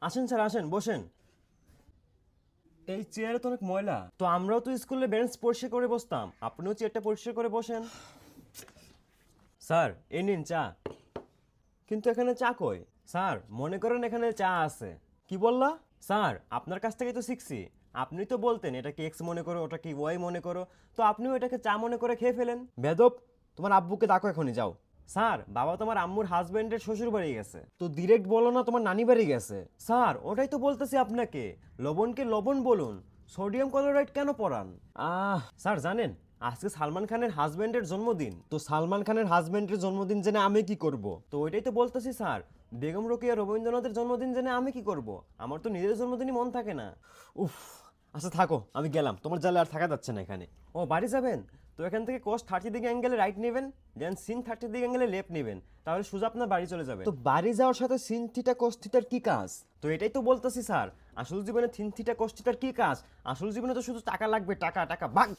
আসেন স্যার, আসেন, বসেন। এই চেয়ারে তো অনেক ময়লা। তো আমরাও তো স্কুলে বেঞ্চ পরিষ্কার করে বসতাম, আপনিও চেয়ারটা পরিষ্কার করে বসেন। স্যার, এই নিন চা। কিন্তু এখানে চা কই? স্যার, মনে করেন এখানে চা আছে। কি বললা? স্যার, আপনার কাছ থেকে তো শিখছি। আপনি তো বলতেন এটাকে এক্স মনে করো, ওটাকে ওয়াই মনে করো, তো আপনিও এটাকে চা মনে করে খেয়ে ফেলেন। বেদব, তোমার আব্বুকে ডাকো, এখনই যাও। স্যার, বাবা তোমার আম্মুর হাজবেন্ডের শ্বশুর বাড়ি গেছে, তো ডিরেক্ট বলো না তোমার নানি বাড়ি গেছে। স্যার, ওটাই তো বলতেছি আপনাকে, লবণকে লবণ বলুন, সোডিয়াম ক্লোরাইড কেন পড়ান? স্যার জানেন, আজকে সালমান খানের হাজবেন্ডের জন্মদিন, তো সালমান খানের হাজবেন্ডের জন্মদিন জেনে আমি কি করব? তো ওইটাই তো বলতেছি স্যার, বেগম রোকেয়া রবীন্দ্রনাথের জন্মদিন জেনে আমি কি করব? আমার তো নিজের জন্মদিনই মন থাকে না। উফ, আচ্ছা থাকো, আমি গেলাম, তোমার জালে আর থাকা যাচ্ছে না এখানে। ও, বাড়ি যাবেন? তো এখান থেকে কোস্ট 30 দিকে অ্যাঙ্গেলে রাইট নেবেন, দেন সিন 30 দিকে অ্যাঙ্গেলে লেফট নেবেন, তাহলে সোজা আপনার বাড়ি চলে যাবে। তো বাড়ি যাওয়ার সাথে সিন থিটা কোস থিটার কি কাজ? তো এটাই তো বলতেছি স্যার, আসল জীবনে সিন থিটা কোস থিটার কি কাজ? আসল জীবনে তো শুধু টাকা লাগবে, টাকা টাকা ভাগ।